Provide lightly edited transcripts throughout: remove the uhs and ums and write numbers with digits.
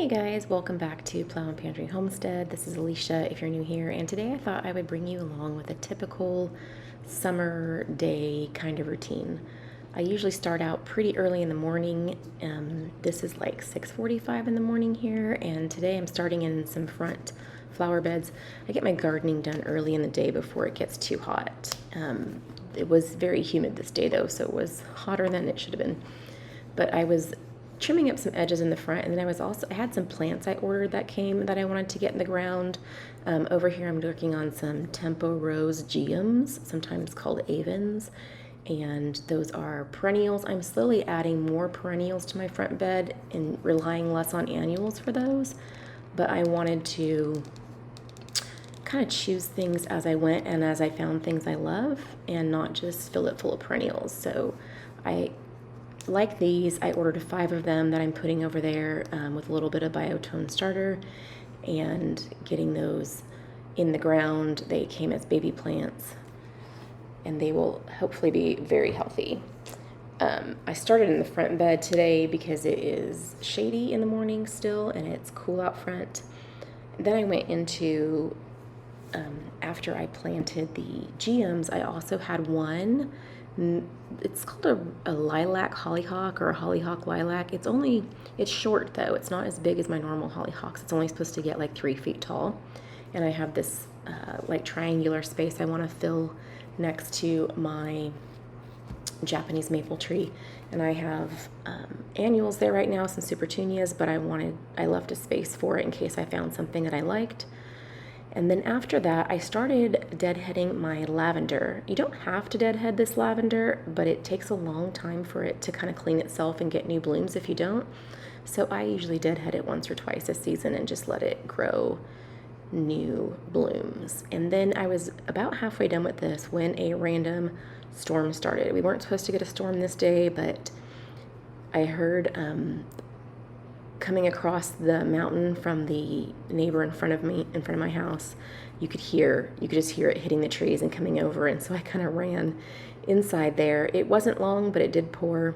Hey guys, welcome back to Plow and Pantry Homestead. This is Alicia if you're new here, and today I thought I would bring you along with a typical summer day kind of routine. I usually start out pretty early in the morning. This is like 6:45 in the morning here, and today I'm starting in some front flower beds. I get my gardening done early in the day before it gets too hot. It was very humid this day though, so it was hotter than it should have been. But I was trimming up some edges in the front, and then I had some plants I ordered that came that I wanted to get in the ground. Over here I'm working on some Tempo Rose geums, sometimes called avens, and those are perennials. I'm slowly adding more perennials to my front bed and relying less on annuals for those, but I wanted to kind of choose things as I went and as I found things I love and not just fill it full of perennials. So like these, I ordered 5 of them that I'm putting over there with a little bit of biotone starter and getting those in the ground. They came as baby plants and they will hopefully be very healthy. I started in the front bed today because it is shady in the morning still and it's cool out front. Then I went into, after I planted the geums, I also had one. It's called a lilac hollyhock or a hollyhock lilac. It's short though. It's not as big as my normal hollyhocks. It's only supposed to get like 3 feet tall. And I have this like triangular space I want to fill next to my Japanese maple tree. And I have annuals there right now, some supertunias, but I left a space for it in case I found something that I liked. And then after that, I started deadheading my lavender. You don't have to deadhead this lavender, but it takes a long time for it to kind of clean itself and get new blooms if you don't. So I usually deadhead it once or twice a season and just let it grow new blooms. And then I was about halfway done with this when a random storm started. We weren't supposed to get a storm this day, but I heard coming across the mountain from the neighbor in front of my house, you could just hear it hitting the trees and coming over. And so I kind of ran inside there. It wasn't long, but it did pour.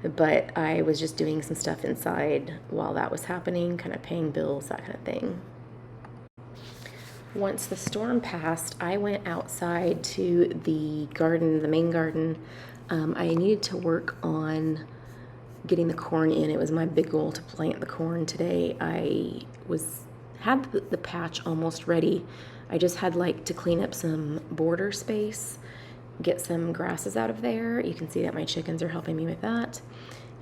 But I was just doing some stuff inside while that was happening, kind of paying bills, that kind of thing. Once the storm passed, I went outside to the garden, the main garden. I needed to work on getting the corn in. It was my big goal to plant the corn today. I had the patch almost ready. I just had to clean up some border space, get some grasses out of there. You can see that my chickens are helping me with that.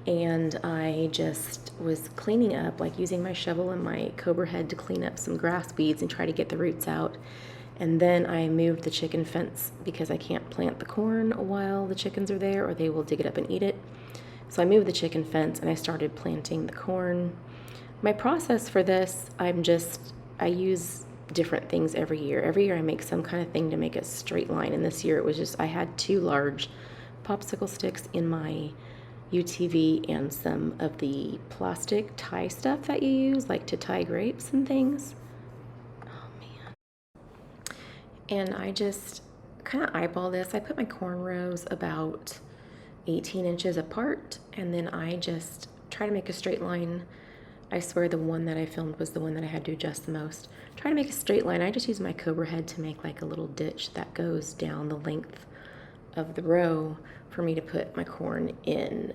And I just was cleaning up, using my shovel and my Cobra Head to clean up some grass weeds and try to get the roots out. And then I moved the chicken fence because I can't plant the corn while the chickens are there or they will dig it up and eat it. So I moved the chicken fence and I started planting the corn. My process for this, I use different things every year. Every year I make some kind of thing to make a straight line. And this year it was just, I had 2 large popsicle sticks in my UTV and some of the plastic tie stuff that you use, to tie grapes and things. Oh man. And I just kind of eyeball this. I put my corn rows about 18 inches apart, and then I just try to make a straight line. I swear the one that I filmed was the one that I had to adjust the most. Try to make a straight line. I just use my Cobra Head to make a little ditch that goes down the length of the row for me to put my corn in.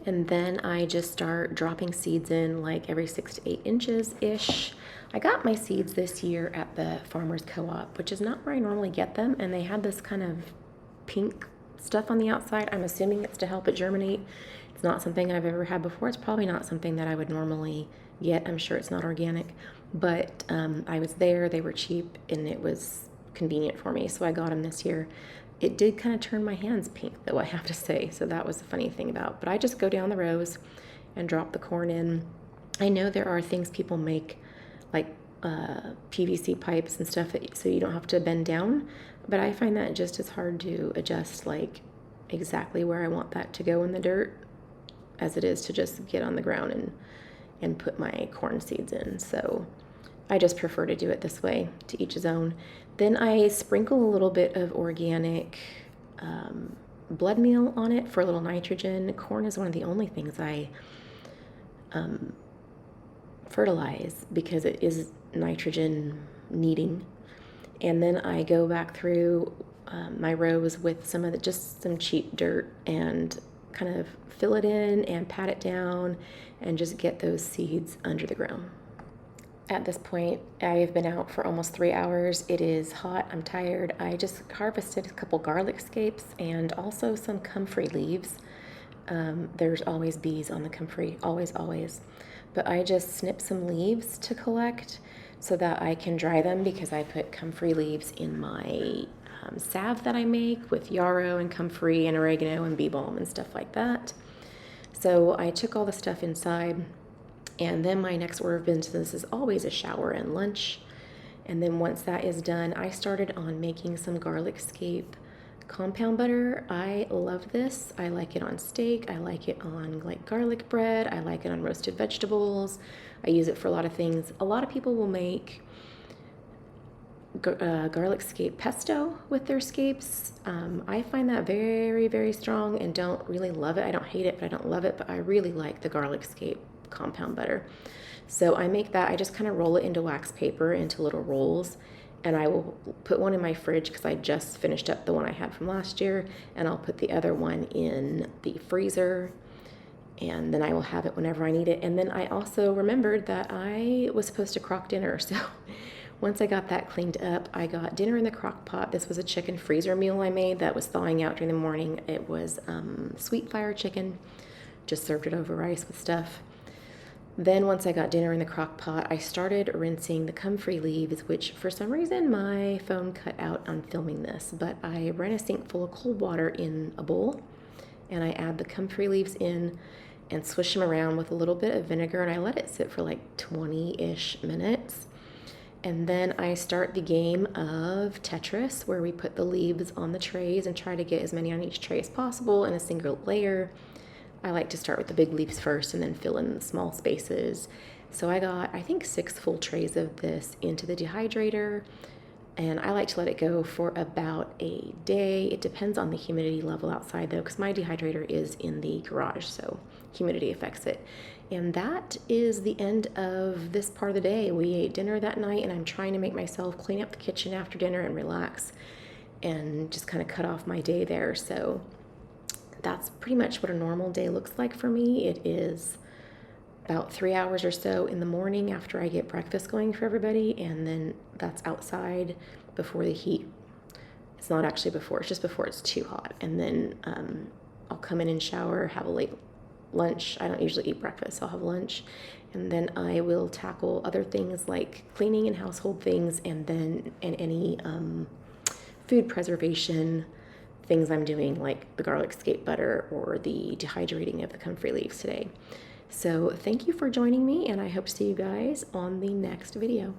And then I just start dropping seeds in every 6 to 8 inches-ish. I got my seeds this year at the Farmers Co-op, which is not where I normally get them, and they had this kind of pink stuff on the outside. I'm assuming it's to help it germinate. It's not something I've ever had before. It's probably not something that I would normally get. I'm sure it's not organic, but I was there, they were cheap, and it was convenient for me, so I got them this year. It did kind of turn my hands pink though, I have to say, so that was the funny thing about, but I just go down the rows and drop the corn in. I know there are things people make PVC pipes and stuff so you don't have to bend down, but I find that just as hard to adjust exactly where I want that to go in the dirt as it is to just get on the ground and put my corn seeds in. So I just prefer to do it this way, to each his own. Then I sprinkle a little bit of organic blood meal on it for a little nitrogen. Corn is one of the only things I fertilize because it is nitrogen needing. And then I go back through my rows with some of just some cheap dirt and kind of fill it in and pat it down and just get those seeds under the ground. At this point, I have been out for almost 3 hours. It is hot, I'm tired. I just harvested a couple garlic scapes and also some comfrey leaves. There's always bees on the comfrey, always, always. But I just snipped some leaves to collect so that I can dry them, because I put comfrey leaves in my salve that I make with yarrow and comfrey and oregano and bee balm and stuff like that. So I took all the stuff inside, and then my next order of business is always a shower and lunch. And then once that is done, I started on making some garlic scape compound butter. I love this. I like it on steak. I like it on like garlic bread. I like it on roasted vegetables. I use it for a lot of things. A lot of people will make garlic scape pesto with their scapes. I find that very, very strong and don't really love it. I don't hate it, but I don't love it. But I really like the garlic scape compound butter. So I make that. I just kind of roll it into wax paper into little rolls, and I will put one in my fridge because I just finished up the one I had from last year, and I'll put the other one in the freezer, and then I will have it whenever I need it. And then I also remembered that I was supposed to crock dinner, so once I got that cleaned up, I got dinner in the crock pot. This was a chicken freezer meal I made that was thawing out during the morning. It was sweet fire chicken, just served it over rice with stuff. Then once I got dinner in the crock pot, I started rinsing the comfrey leaves, which for some reason my phone cut out on filming this, but I ran a sink full of cold water in a bowl, and I add the comfrey leaves in and swish them around with a little bit of vinegar, and I let it sit for like 20-ish minutes. And then I start the game of Tetris, where we put the leaves on the trays and try to get as many on each tray as possible in a single layer. I like to start with the big leaves first and then fill in the small spaces. So I got, I think, 6 full trays of this into the dehydrator, and I like to let it go for about a day. It depends on the humidity level outside though, because my dehydrator is in the garage, so humidity affects it. And that is the end of this part of the day. We ate dinner that night, and I'm trying to make myself clean up the kitchen after dinner and relax and just kind of cut off my day there. So that's pretty much what a normal day looks like for me. It is about 3 hours or so in the morning after I get breakfast going for everybody, and then that's outside before the heat. It's not actually before, it's just before it's too hot. And then I'll come in and shower, have a late lunch. I don't usually eat breakfast, so I'll have lunch, and then I will tackle other things like cleaning and household things, and then any food preservation things I'm doing, like the garlic scape butter or the dehydrating of the comfrey leaves today. So thank you for joining me, and I hope to see you guys on the next video.